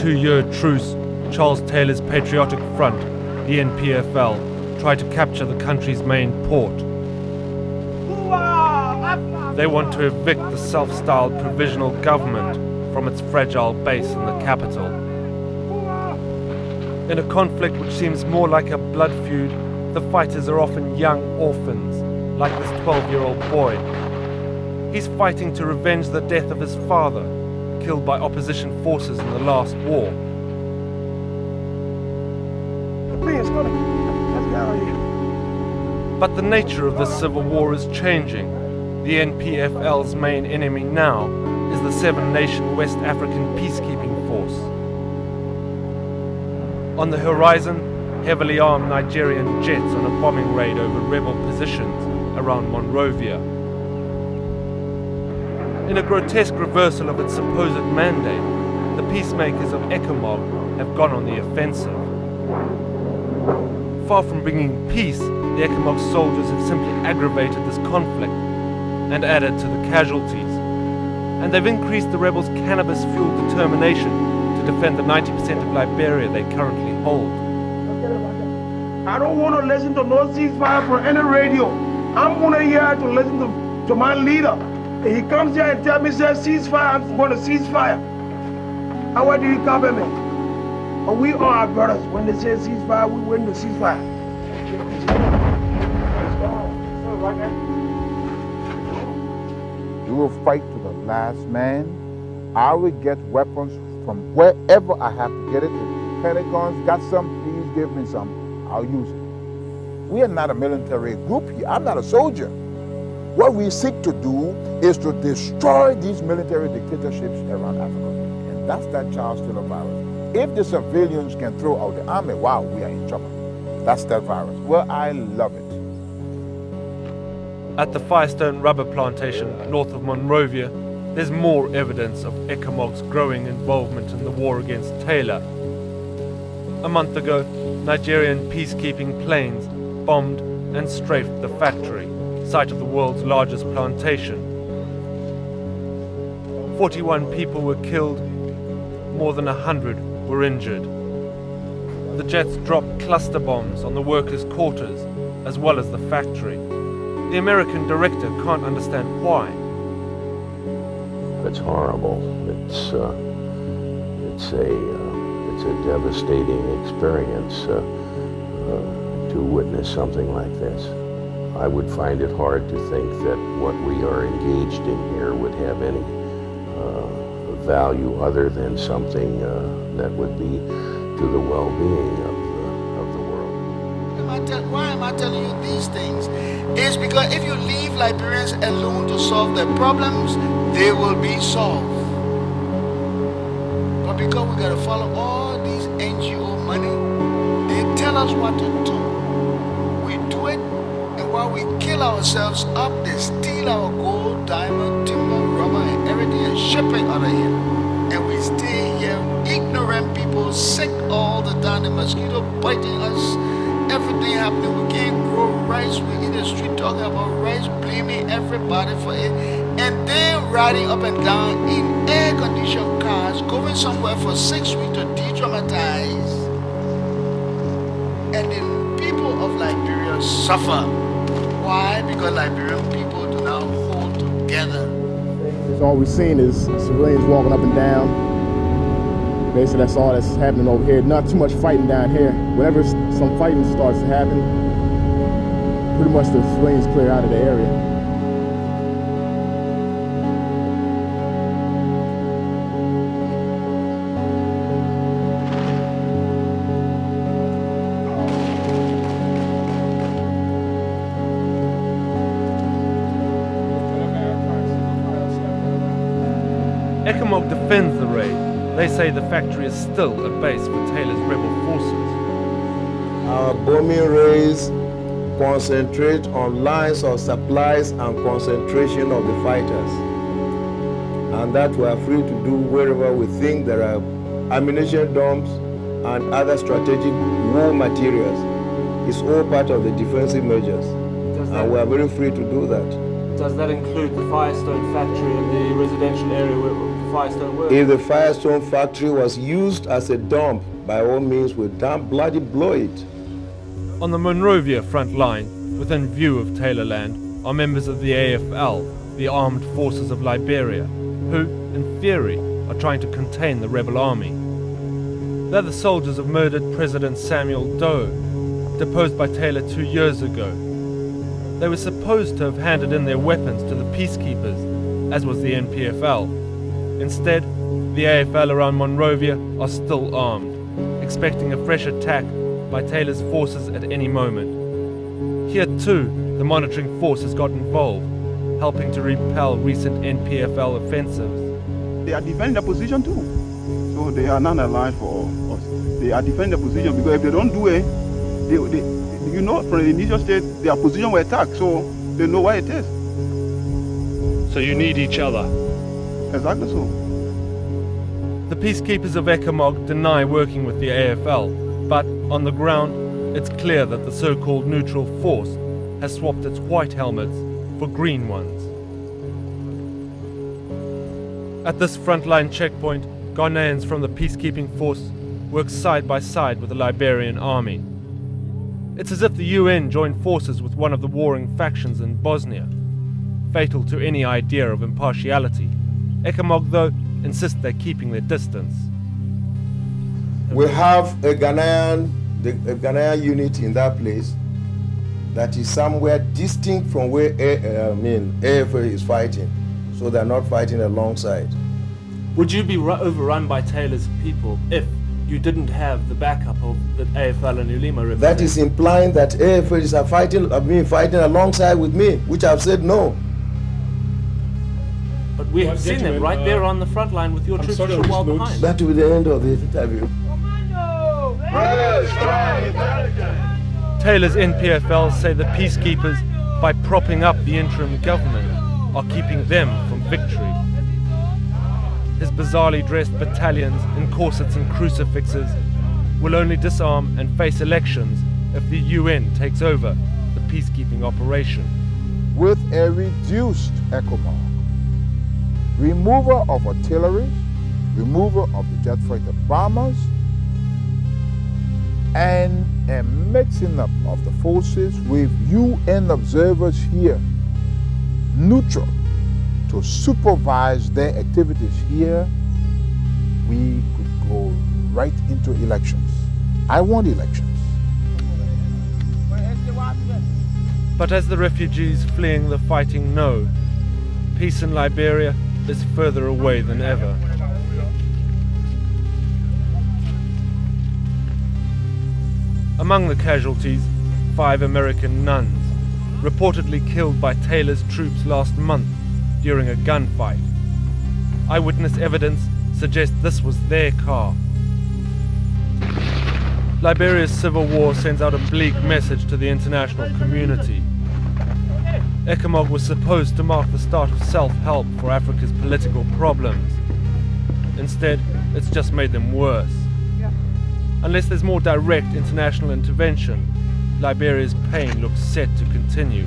2-year truce, Charles Taylor's Patriotic Front, the NPFL, tried to capture the country's main port. They want to evict the self-styled provisional government from its fragile base in the capital. In a conflict which seems more like a blood feud, the fighters are often young orphans, like this 12-year-old boy. He's fighting to revenge the death of his father, killed by opposition forces in the last war. But the nature of this civil war is changing. The NPFL's main enemy now is the seven-nation West African Peacekeeping Force. On the horizon, heavily armed Nigerian jets on a bombing raid over rebel positions around Monrovia. In a grotesque reversal of its supposed mandate, the peacemakers of ECOMOG have gone on the offensive. Far from bringing peace, the ECOMOG soldiers have simply aggravated this conflict and added to the casualties. And they've increased the rebels' cannabis-fueled determination to defend the 90% of Liberia they currently hold. I don't want to listen to no ceasefire from any radio. I'm going to here to listen to my leader. If he comes here and tells me, say, ceasefire, I'm going to ceasefire. And what do you compliment me? But we are our brothers. When they say ceasefire, we win the ceasefire. We will fight to the last man. I will get weapons from wherever I have to get it. If the Pentagon's got some, please give me some. I'll use it. We are not a military group here. I'm not a soldier. What we seek to do is to destroy these military dictatorships around Africa. And that's that child killer virus. If the civilians can throw out the army, wow, we are in trouble. That's that virus. Well, I love it. At the Firestone rubber plantation north of Monrovia, there's more evidence of ECOMOG's growing involvement in the war against Taylor. A month ago, Nigerian peacekeeping planes bombed and strafed the factory, site of the world's largest plantation. 41 people were killed, more than 100 were injured. The jets dropped cluster bombs on the workers' quarters as well as the factory. The American director can't understand why. It's horrible. It's a devastating experience to witness something like this. I would find it hard to think that what we are engaged in here would have any value other than something that would be to the well-being of the world. Why am I telling you these things? It's because if you leave Liberians alone to solve their problems, they will be solved. But because we gotta follow all these NGO money, they tell us what to do. We do it, and while we kill ourselves up, they steal our gold, diamond, timber, rubber, and everything and ship it out of here. And we stay here, ignorant people, sick all the time, the mosquito biting us, everything happening. We can't grow rice. We in the street talking about rice, blaming everybody for it. And then riding up and down in air-conditioned cars, going somewhere for 6 weeks to de-dramatize. And the people of Liberia suffer. Why? Because Liberian people do not hold together. All we've seen is civilians walking up and down. Basically, that's all that's happening over here. Not too much fighting down here. Whenever some fighting starts to happen, pretty much the civilians clear out of the area. ECOMOG defends the raid. They say the factory is still a base for Taylor's rebel forces. Our bombing raids concentrate on lines of supplies and concentration of the fighters. And that we are free to do wherever we think there are ammunition dumps and other strategic war materials. It's all part of the defensive measures. And we are very free to do that. Does that include the Firestone factory and the residential area where Firestone work. If the Firestone factory was used as a dump, by all means, we damn bloody blow it. On the Monrovia front line, within view of Taylorland, are members of the AFL, the Armed Forces of Liberia, who, in theory, are trying to contain the rebel army. They're the soldiers of murdered President Samuel Doe, deposed by Taylor 2 years ago. They were supposed to have handed in their weapons to the Peacekeepers, as was the NPFL. Instead, the AFL around Monrovia are still armed, expecting a fresh attack by Taylor's forces at any moment. Here too, the monitoring force has got involved, helping to repel recent NPFL offensives. They are defending their position too. So they are not aligned for us. They are defending their position because if they don't do it, you know, from the initial state, their position will attack, so they know where it is. So you need each other. Exactly so. The Peacekeepers of Ecomog deny working with the AFL, but on the ground, it's clear that the so-called neutral force has swapped its white helmets for green ones. At this frontline checkpoint, Ghanaians from the peacekeeping force work side by side with the Liberian army. It's as if the UN joined forces with one of the warring factions in Bosnia, fatal to any idea of impartiality. Ecomog, though, insist they're keeping their distance. We have a Ghanaian unit in that place that is somewhere distinct from where AFA is fighting, so they're not fighting alongside. Would you be overrun by Taylor's people if you didn't have the backup of the AFL and Ulima represent? That is implying that AFA is fighting alongside with me, which I've said no. But we have seen them right there on the front line with your troops a while behind. That will be the end of the interview. Taylor's NPFL say the peacekeepers, by propping up the interim government, are keeping them from victory. His bizarrely dressed battalions in corsets and crucifixes will only disarm and face elections if the UN takes over the peacekeeping operation. With a reduced Ecomog, removal of artillery, removal of the jet freighter bombers, and a mixing up of the forces with UN observers here, neutral, to supervise their activities here, we could go right into elections. I want elections. But as the refugees fleeing the fighting know, peace in Liberia is further away than ever. Among the casualties, 5 American nuns, reportedly killed by Taylor's troops last month during a gunfight. Eyewitness evidence suggests this was their car. Liberia's civil war sends out a bleak message to the international community. Ecomog was supposed to mark the start of self-help for Africa's political problems. Instead, it's just made them worse. Unless there's more direct international intervention, Liberia's pain looks set to continue.